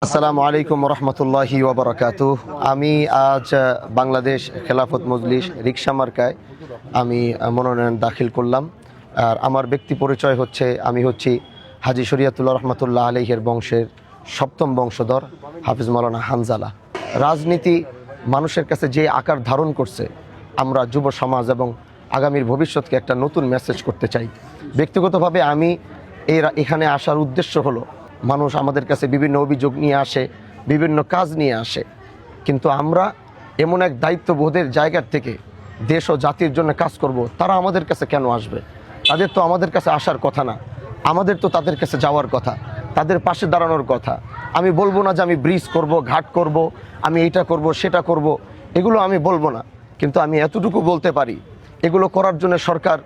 আসসালামু আলাইকুম রহমতুল্লাহি ওয়াবারাকাতুহ। আমি আজ বাংলাদেশ খেলাফত মজলিস রিকশা মার্কায় আমি মনোনয়ন দাখিল করলাম। আর আমার ব্যক্তি পরিচয় হচ্ছে, আমি হচ্ছি হাজী শরিয়াতুল্লাহ রহমতুল্লাহ আলাইহের বংশের সপ্তম বংশধর হাফিজ মাওলানা হানজালা। রাজনীতি মানুষের কাছে যে আকার ধারণ করছে, আমরা যুব সমাজ এবং আগামীর ভবিষ্যৎকে একটা নতুন মেসেজ করতে চাই। ব্যক্তিগতভাবে আমি এখানে আসার উদ্দেশ্য হলো, মানুষ আমাদের কাছে বিভিন্ন অভিযোগ নিয়ে আসে, বিভিন্ন কাজ নিয়ে আসে, কিন্তু আমরা এমন এক দায়িত্ববোধের জায়গার থেকে দেশ ও জাতির জন্য কাজ করব, তারা আমাদের কাছে কেন আসবে? তাদের তো আমাদের কাছে আসার কথা না, আমাদের তো তাদের কাছে যাওয়ার কথা, তাদের পাশে দাঁড়ানোর কথা। আমি বলবো না যে আমি ব্রিজ করব, ঘাট করব, আমি এইটা করব, সেটা করব, এগুলো আমি বলবো না। কিন্তু আমি এতটুকু বলতে পারি, এগুলো করার জন্য সরকার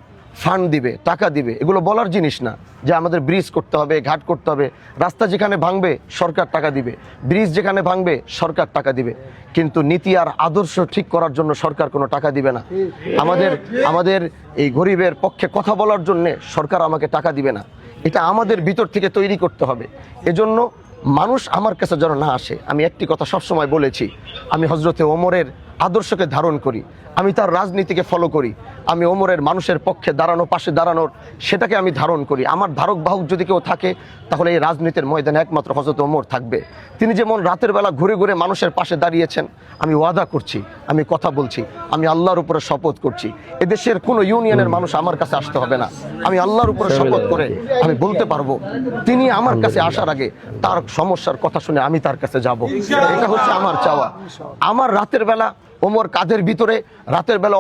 ফান্ড দিবে, টাকা দিবে, এগুলো বলার জিনিস না যে আমাদের ব্রিজ করতে হবে, ঘাট করতে হবে। রাস্তা যেখানে ভাঙবে সরকার টাকা দিবে, ব্রিজ যেখানে ভাঙবে সরকার টাকা দিবে, কিন্তু নীতি আর আদর্শ ঠিক করার জন্য সরকার কোনো টাকা দিবে না। আমাদের এই গরিবের পক্ষে কথা বলার জন্য সরকার আমাকে টাকা দিবে না। এটা আমাদের ভিতর থেকে তৈরি করতে হবে। এজন্য মানুষ আমার কাছে যেন না আসে। আমি একটি কথা সবসময় বলেছি, আমি হজরতে ওমরের আদর্শকে ধারণ করি, আমি তার রাজনীতিকে ফলো করি, আমি ওমরের মানুষের পক্ষে দাঁড়ানো, পাশে দাঁড়ানোর সেটাকে আমি ধারণ করি। আমার ধারক বাহক যদি কেউ থাকে, তাহলে এই রাজনীতির ময়দানে একমাত্র হজরত ওমর থাকবে। তিনি যেমন রাতের বেলা ঘুরে ঘুরে মানুষের পাশে দাঁড়িয়েছেন, আমি ওয়াদা করছি, আমি কথা বলছি, আমি আল্লাহর উপরে শপথ করছি, এদেশের কোনো ইউনিয়নের মানুষ আমার কাছে আসতে হবে না। আমি আল্লাহর উপরে শপথ করে আমি বলতে পারবো, তিনি আমার কাছে আসার আগে তার সমস্যার কথা শুনে আমি তার কাছে যাব। এটা হচ্ছে আমার চাওয়া। আমার রাতের বেলা ওমর কাঁধের ভিতরে রাতের বেলা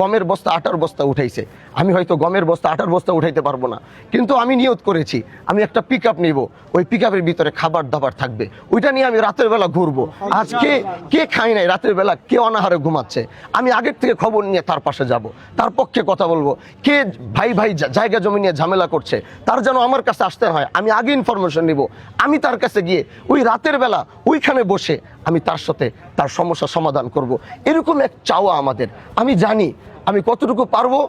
গমের বস্তা, আটার বস্তা উঠাইছে। আমি হয়তো গমের বস্তা, আটার বস্তা উঠাইতে পারবো না, কিন্তু আমি নিয়ত করেছি আমি একটা পিক আপ নিব, ওই পিক আপের ভিতরে খাবার দাবার থাকবে, ওইটা নিয়ে আমি রাতের বেলা ঘুরবো। আজকে কে খাই নাই রাতের বেলা, কে অনাহারে ঘুমাচ্ছে, আমি আগের থেকে খবর নিয়ে তার পাশে যাব, তার পক্ষে কথা বলবো। কে ভাই জায়গা জমি নিয়ে ঝামেলা করছে, তার যেন আমার কাছে আসতে হয়, আমি আগে ইনফরমেশন নিব, আমি তার কাছে গিয়ে ওই রাতের বেলা ওইখানে বসে আমি তার সাথে তার সমস্যা সমাধান করব। এরকম এক চাওয়া আমাদের। আমি জানি আমি কতটুকু পারবো,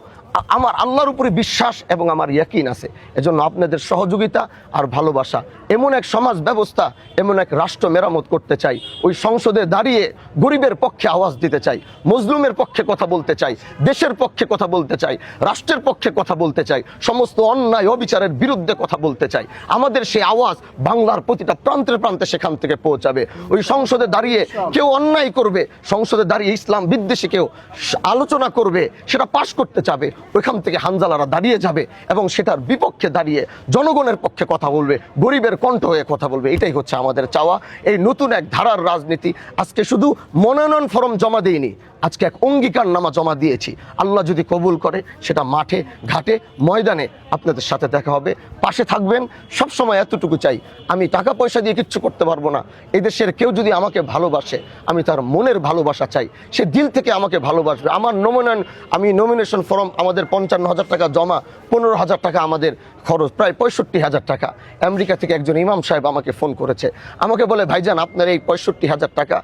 আমার আল্লাহর উপরে বিশ্বাস এবং আমার ইয়াকিন আছে। এজন্য আপনাদের সহযোগিতা আর ভালোবাসা, এমন এক সমাজ ব্যবস্থা, এমন এক রাষ্ট্র মেরামত করতে চাই। ওই সংসদে দাঁড়িয়ে গরিবের পক্ষে আওয়াজ দিতে চাই, মজলুমের পক্ষে কথা বলতে চাই, দেশের পক্ষে কথা বলতে চাই, রাষ্ট্রের পক্ষে কথা বলতে চাই, সমস্ত অন্যায় অবিচারের বিরুদ্ধে কথা বলতে চাই। আমাদের সেই আওয়াজ বাংলার প্রতিটা প্রান্তে প্রান্তে সেখান থেকে পৌঁছাবে। ওই সংসদে দাঁড়িয়ে কেউ অন্যায় করবে, সংসদে দাঁড়িয়ে ইসলাম বিদ্বেষী কেউ আলোচনা করবে, সেটা পাশ করতে চাবে, ওইখান থেকে হানজালারা দাঁড়িয়ে যাবে এবং সেটার বিপক্ষে দাঁড়িয়ে জনগণের পক্ষে কথা বলবে, গরিবের কণ্ঠ হয়ে কথা বলবে। এটাই হচ্ছে আমাদের চাওয়া। এই নতুন এক ধারার রাজনীতি। আজকে শুধু মনোনয়ন ফরম জমা দিইনি, আজকে এক অঙ্গীকারনামা জমা দিয়েছি। আল্লাহ যদি কবুল করে, সেটা মাঠে ঘাটে ময়দানে আপনাদের সাথে দেখা হবে, পাশে থাকবেন। সবসময় এতটুকু চাই, আমি টাকা পয়সা দিয়ে কিচ্ছু করতে পারবো না। এদেশের কেউ যদি আমাকে ভালোবাসে, আমি তার মনের ভালোবাসা চাই, সে দিল থেকে আমাকে ভালোবাসবে। আমার আমি নমিনেশন ফর্ম, আমাদের 55,000 টাকা জমা, 15,000 টাকা আমাদের খরচ, প্রায় 65,000 টাকা। আমেরিকা থেকে একজন ইমাম সাহেব আমাকে ফোন করেছে, আমাকে বলে, ভাইজান আপনার এই 65,000 টাকা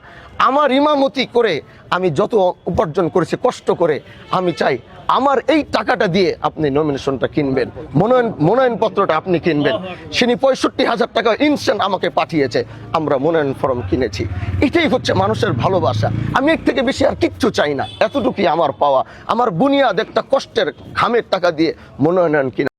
আমার ইমামতি করে আমি যত উপার্জন করেছি কষ্ট করে, আমি চাই আমার এই টাকাটা দিয়ে আপনি নমিনেশনটা কিনবেন, মনোনয়ন পত্রটা আপনি কিনবেন। তিনি 65,000 টাকা ইনস্ট্যান্ট আমাকে পাঠিয়েছে, আমরা মনোনয়ন ফর্ম কিনেছি। এটাই হচ্ছে মানুষের ভালোবাসা। আমি এর থেকে বেশি আর কিচ্ছু চাই না। এতটুকুই আমার পাওয়া, আমার বুনিয়াদ একটা কষ্টের ঘামের টাকা দিয়ে মনোনয়ন কিনা।